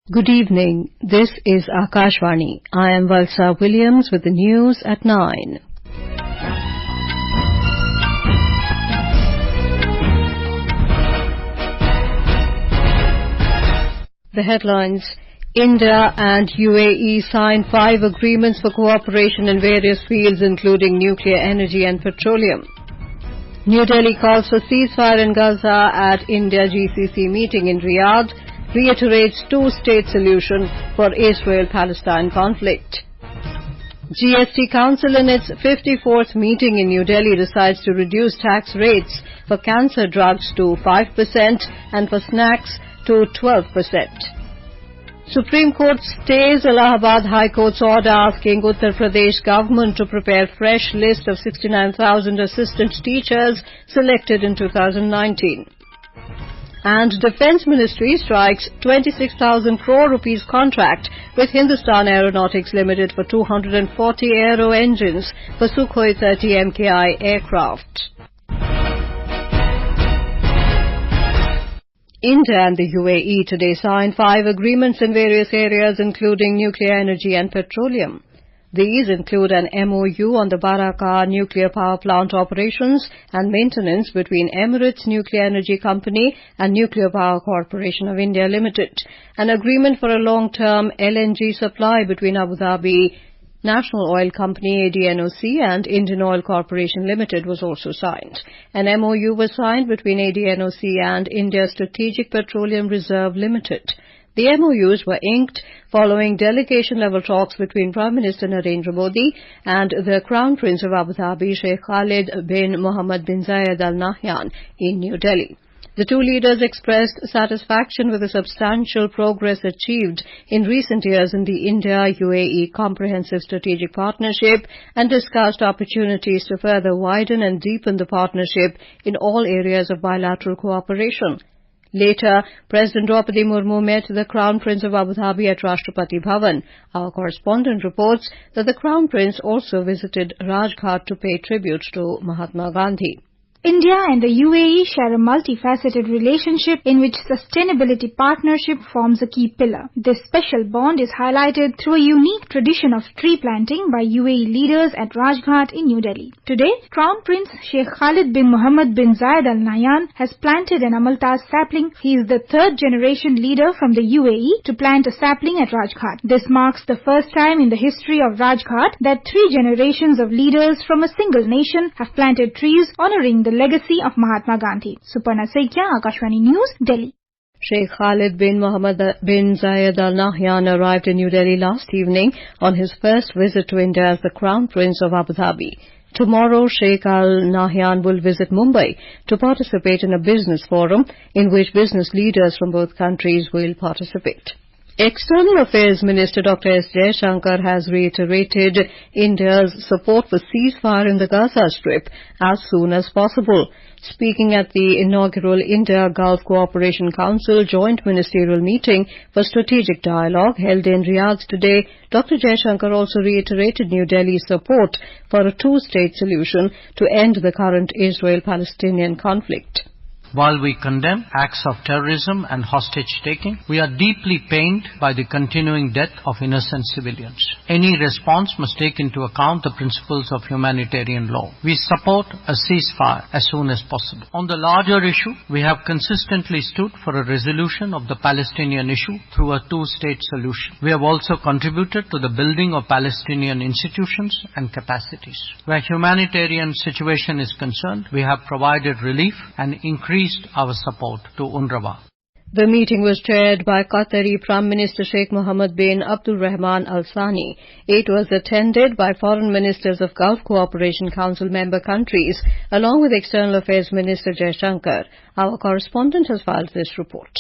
Good evening. This is Akashvani. I am Valsa Williams with the news at 9. The headlines. India and UAE signed 5 agreements for cooperation in various fields including nuclear energy and petroleum. New Delhi calls for ceasefire in Gaza at India-GCC meeting in Riyadh, reiterates two-state solution for Israel-Palestine conflict. GST Council in its 54th meeting in New Delhi decides to reduce tax rates for cancer drugs to 5% and for snacks to 12%. Supreme Court stays Allahabad High Court's order asking Uttar Pradesh government to prepare fresh list of 69,000 assistant teachers selected in 2019. And Defence Ministry strikes 26,000 crore rupees contract with Hindustan Aeronautics Limited for 240 aero engines for Sukhoi 30 MKI aircraft. India and the UAE today signed 5 agreements in various areas including nuclear energy and petroleum. These include an MOU on the Baraka nuclear power plant operations and maintenance between Emirates Nuclear Energy Company and Nuclear Power Corporation of India Limited. An agreement for a long-term LNG supply between Abu Dhabi National Oil Company ADNOC and Indian Oil Corporation Limited was also signed. An MOU was signed between ADNOC and India Strategic Petroleum Reserve Limited. The MOUs were inked following delegation-level talks between Prime Minister Narendra Modi and the Crown Prince of Abu Dhabi, Sheikh Khalid bin Mohammed bin Zayed Al Nahyan in New Delhi. The two leaders expressed satisfaction with the substantial progress achieved in recent years in the India-UAE Comprehensive Strategic Partnership and discussed opportunities to further widen and deepen the partnership in all areas of bilateral cooperation. Later, President Draupadi Murmu met the Crown Prince of Abu Dhabi at Rashtrapati Bhavan. Our correspondent reports that the Crown Prince also visited Rajghat to pay tribute to Mahatma Gandhi. India and the UAE share a multifaceted relationship in which sustainability partnership forms a key pillar. This special bond is highlighted through a unique tradition of tree planting by UAE leaders at Rajghat in New Delhi. Today, Crown Prince Sheikh Khalid bin Mohammed bin Zayed Al Nahyan has planted an Amaltaz sapling. He is the third generation leader from the UAE to plant a sapling at Rajghat. This marks the first time in the history of Rajghat that 3 generations of leaders from a single nation have planted trees honoring the legacy of Mahatma Gandhi. Suparna Saikia, Akashvani News, Delhi. Sheikh Khalid bin Mohammed bin Zayed Al Nahyan arrived in New Delhi last evening on his first visit to India as the Crown Prince of Abu Dhabi. Tomorrow, Sheikh Al Nahyan will visit Mumbai to participate in a business forum in which business leaders from both countries will participate. External Affairs Minister Dr. S. Jaishankar has reiterated India's support for ceasefire in the Gaza Strip as soon as possible. Speaking at the inaugural India-Gulf Cooperation Council joint ministerial meeting for strategic dialogue held in Riyadh today, Dr. Jaishankar also reiterated New Delhi's support for a two-state solution to end the current Israel-Palestinian conflict. While we condemn acts of terrorism and hostage-taking, we are deeply pained by the continuing death of innocent civilians. Any response must take into account the principles of humanitarian law. We support a ceasefire as soon as possible. On the larger issue, we have consistently stood for a resolution of the Palestinian issue through a two-state solution. We have also contributed to the building of Palestinian institutions and capacities. Where humanitarian situation is concerned, we have provided relief and increased our support to UNRWA. The meeting was chaired by Qatari Prime Minister Sheikh Mohammed bin Abdul Rahman Al Thani. It was attended by foreign ministers of Gulf Cooperation Council member countries, along with External Affairs Minister Jaishankar. Our correspondent has filed this report.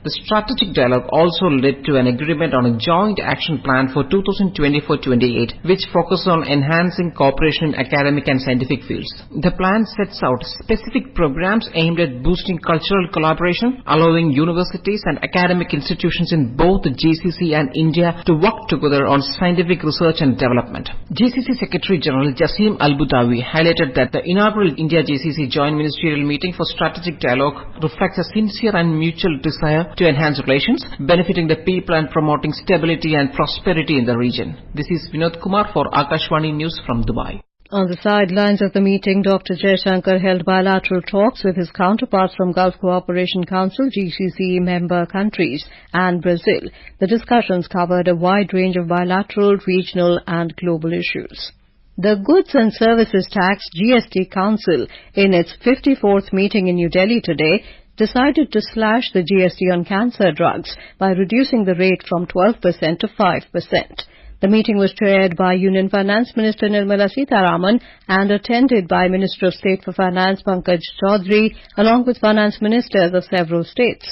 The strategic dialogue also led to an agreement on a joint action plan for 2024-28, which focuses on enhancing cooperation in academic and scientific fields. The plan sets out specific programs aimed at boosting cultural collaboration, allowing universities and academic institutions in both the GCC and India to work together on scientific research and development. GCC Secretary General Jassim Al-Butawi highlighted that the inaugural India-GCC joint ministerial meeting for strategic dialogue reflects a sincere and mutual desire India to enhance relations, benefiting the people and promoting stability and prosperity in the region. This is Vinod Kumar for Akashvani News from Dubai. On the sidelines of the meeting, Dr. Jaishankar held bilateral talks with his counterparts from Gulf Cooperation Council, GCC member countries, and Brazil. The discussions covered a wide range of bilateral, regional, and global issues. The Goods and Services Tax GST Council, in its 54th meeting in New Delhi today, decided to slash the GST on cancer drugs by reducing the rate from 12% to 5%. The meeting was chaired by Union Finance Minister Nirmala Sitharaman and attended by Minister of State for Finance Pankaj Chaudhary along with finance ministers of several states.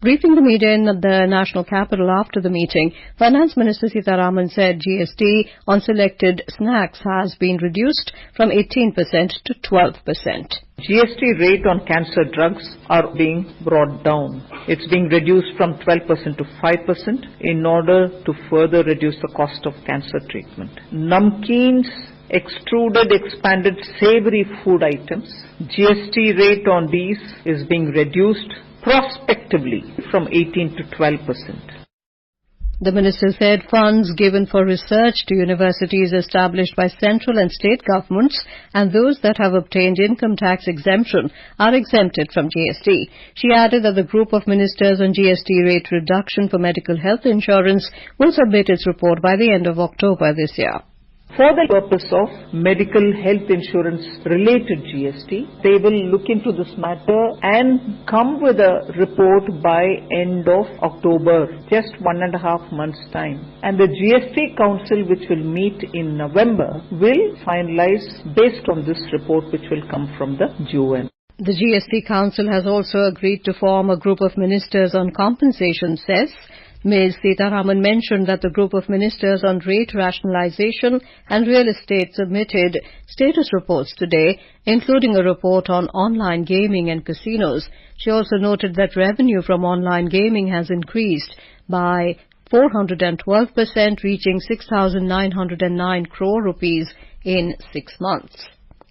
Briefing the media in the national capital after the meeting, Finance Minister Sitharaman said GST on selected snacks has been reduced from 18% to 12%. GST rate on cancer drugs are being brought down. It's being reduced from 12% to 5% in order to further reduce the cost of cancer treatment. Namkeens, extruded, expanded savory food items, GST rate on these is being reduced prospectively from 18 to 12%. The minister said funds given for research to universities established by central and state governments and those that have obtained income tax exemption are exempted from GST. She added that the group of ministers on GST rate reduction for medical health insurance will submit its report by the end of October this year. For the purpose of medical health insurance related GST, they will look into this matter and come with a report by end of October, just 1.5 months' time. And the GST Council, which will meet in November, will finalize based on this report which will come from the UN. The GST Council has also agreed to form a group of ministers on compensation cess. Ms. Sitharaman mentioned that the group of ministers on rate rationalization and real estate submitted status reports today, including a report on online gaming and casinos. She also noted that revenue from online gaming has increased by 412%, reaching 6,909 crore rupees in 6 months.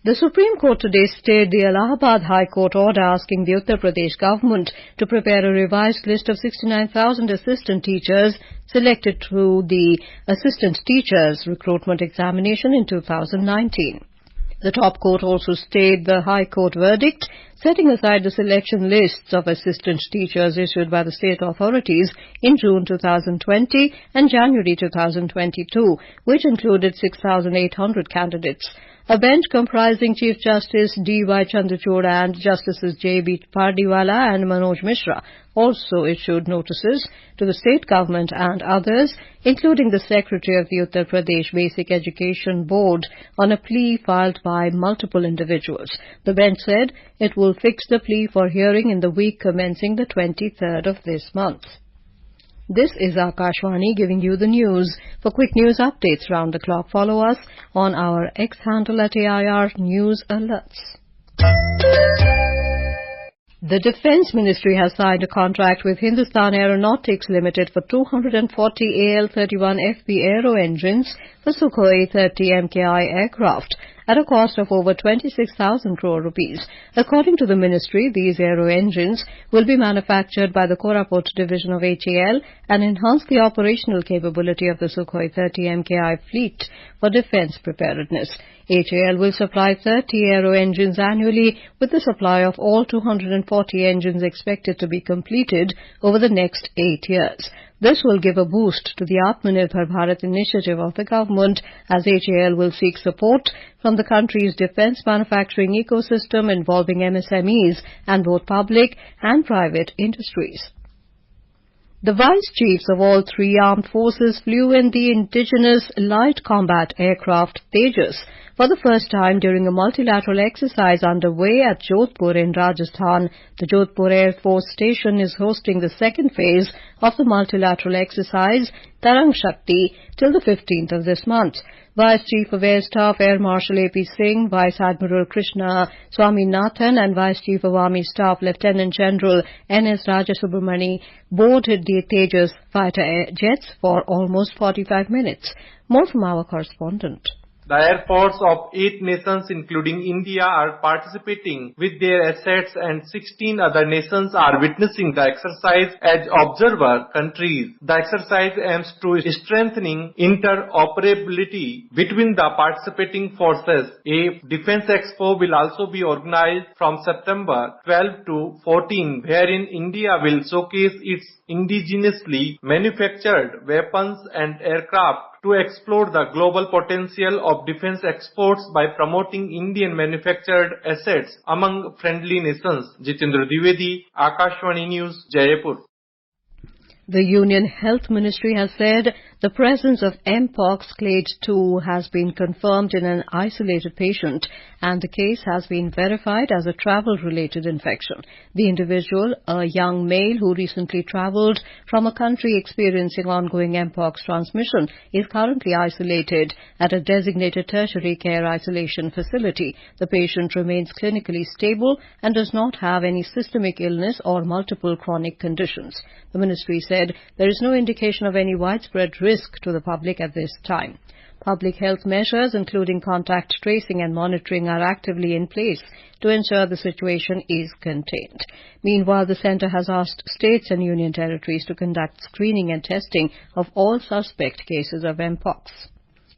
The Supreme Court today stayed the Allahabad High Court order asking the Uttar Pradesh government to prepare a revised list of 69,000 assistant teachers selected through the Assistant Teachers Recruitment Examination in 2019. The top court also stayed the High Court verdict, setting aside the selection lists of assistant teachers issued by the state authorities in June 2020 and January 2022, which included 6,800 candidates. A bench comprising Chief Justice D.Y. Chandrachud and Justices J.B. Pardiwala and Manoj Mishra also issued notices to the state government and others, including the Secretary of the Uttar Pradesh Basic Education Board, on a plea filed by multiple individuals. The bench said it will fix the plea for hearing in the week commencing the 23rd of this month. This is Akashvani giving you the news. For quick news updates round the clock, follow us on our X handle at AIR News Alerts. The Defence Ministry has signed a contract with Hindustan Aeronautics Limited for 240 AL-31FB aero engines for Sukhoi 30 MKI aircraft at a cost of over 26,000 crore rupees. According to the ministry, these aero engines will be manufactured by the Koraput division of HAL and enhance the operational capability of the Sukhoi 30 MKI fleet for defence preparedness. HAL will supply 30 aero engines annually, with the supply of all 240 engines expected to be completed over the next 8 years. This will give a boost to the Atmanirbhar Bharat initiative of the government, as HAL will seek support from the country's defence manufacturing ecosystem involving MSMEs and both public and private industries. The vice chiefs of all three armed forces flew in the indigenous light combat aircraft Tejas for the first time during a multilateral exercise underway at Jodhpur in Rajasthan. The Jodhpur Air Force Station is hosting the second phase of the multilateral exercise Tarang Shakti till the 15th of this month. Vice Chief of Air Staff Air Marshal A.P. Singh, Vice Admiral Krishna Swaminathan and Vice Chief of Army Staff Lieutenant General N.S. Rajasubramani boarded the Tejas fighter jets for almost 45 minutes. More from our correspondent. The airports of 8 nations including India are participating with their assets and 16 other nations are witnessing the exercise as observer countries. The exercise aims to strengthening interoperability between the participating forces. A defense expo will also be organized from September 12 to 14, wherein India will showcase its indigenously manufactured weapons and aircraft to explore the global potential of defense exports by promoting Indian manufactured assets among friendly nations. Jitendra Dwivedi, Akashvani News, Jaipur. The Union Health Ministry has said the presence of Mpox clade 2 has been confirmed in an isolated patient and the case has been verified as a travel-related infection. The individual, a young male who recently travelled from a country experiencing ongoing Mpox transmission, is currently isolated at a designated tertiary care isolation facility. The patient remains clinically stable and does not have any systemic illness or multiple chronic conditions. The ministry said there is no indication of any widespread risk to the public at this time. Public health measures, including contact tracing and monitoring, are actively in place to ensure the situation is contained. Meanwhile, the centre has asked states and union territories to conduct screening and testing of all suspect cases of Mpox.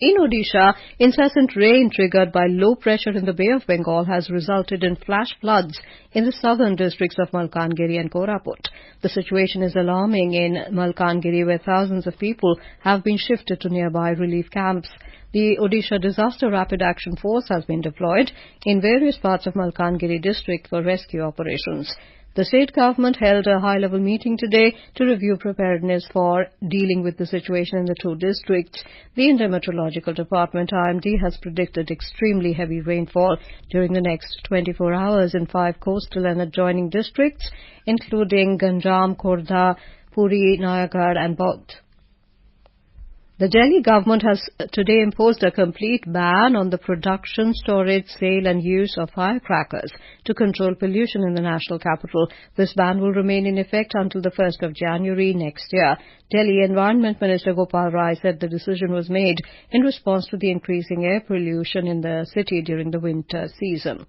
In Odisha, incessant rain triggered by low pressure in the Bay of Bengal has resulted in flash floods in the southern districts of Malkangiri and Koraput. The situation is alarming in Malkangiri, where thousands of people have been shifted to nearby relief camps. The Odisha Disaster Rapid Action Force has been deployed in various parts of Malkangiri district for rescue operations. The state government held a high-level meeting today to review preparedness for dealing with the situation in the two districts. The Indian Meteorological Department, IMD, has predicted extremely heavy rainfall during the next 24 hours in 5 coastal and adjoining districts, including Ganjam, Khordha, Puri, Nayagarh and Baud. The Delhi government has today imposed a complete ban on the production, storage, sale and use of firecrackers to control pollution in the national capital. This ban will remain in effect until the 1st of January next year. Delhi Environment Minister Gopal Rai said the decision was made in response to the increasing air pollution in the city during the winter season.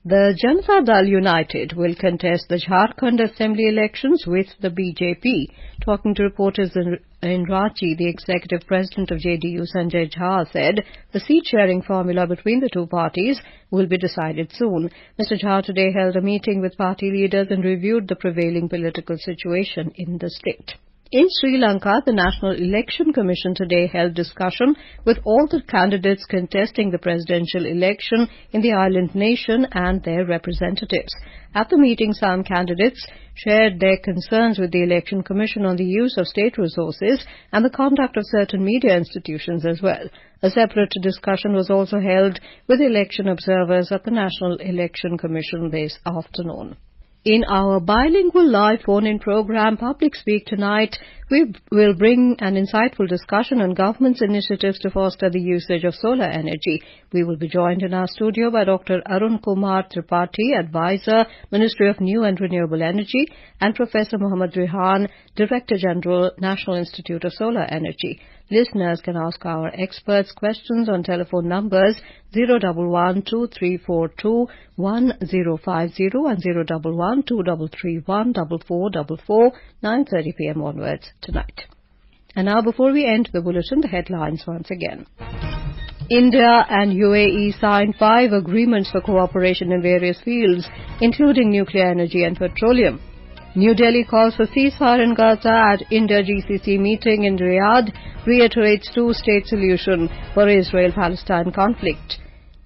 The Janata Dal United will contest the Jharkhand Assembly elections with the BJP. Talking to reporters in Ranchi, the executive president of JDU, Sanjay Jha, said the seat-sharing formula between the two parties will be decided soon. Mr. Jha today held a meeting with party leaders and reviewed the prevailing political situation in the state. In Sri Lanka, the National Election Commission today held discussion with all the candidates contesting the presidential election in the island nation and their representatives. At the meeting, some candidates shared their concerns with the Election Commission on the use of state resources and the conduct of certain media institutions as well. A separate discussion was also held with election observers at the National Election Commission this afternoon. In our bilingual live phone-in program, Public Speak tonight, we will bring an insightful discussion on government's initiatives to foster the usage of solar energy. We will be joined in our studio by Dr. Arun Kumar Tripathi, Advisor, Ministry of New and Renewable Energy, and Professor Muhammad Rihan, Director General, National Institute of Solar Energy. Listeners can ask our experts questions on telephone numbers 011-2342-1050 and 011-2331-4444, 9:30 p.m. onwards tonight. And now, before we end the bulletin, the headlines once again. India and UAE signed 5 agreements for cooperation in various fields, including nuclear energy and petroleum. New Delhi calls for ceasefire in Gaza at India-GCC meeting in Riyadh, reiterates two-state solution for Israel-Palestine conflict.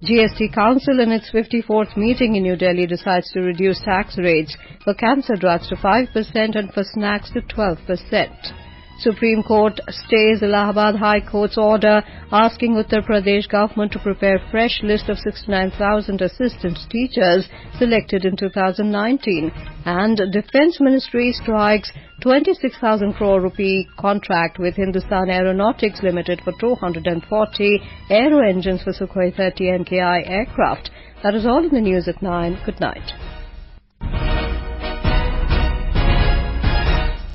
GST Council in its 54th meeting in New Delhi decides to reduce tax rates for cancer drugs to 5% and for snacks to 12%. Supreme Court stays Allahabad High Court's order asking Uttar Pradesh government to prepare fresh list of 69,000 assistant teachers selected in 2019. And Defence Ministry strikes 26,000 crore rupee contract with Hindustan Aeronautics Limited for 240 aero engines for Sukhoi 30 MKI aircraft. That is all in the news at 9. Good night.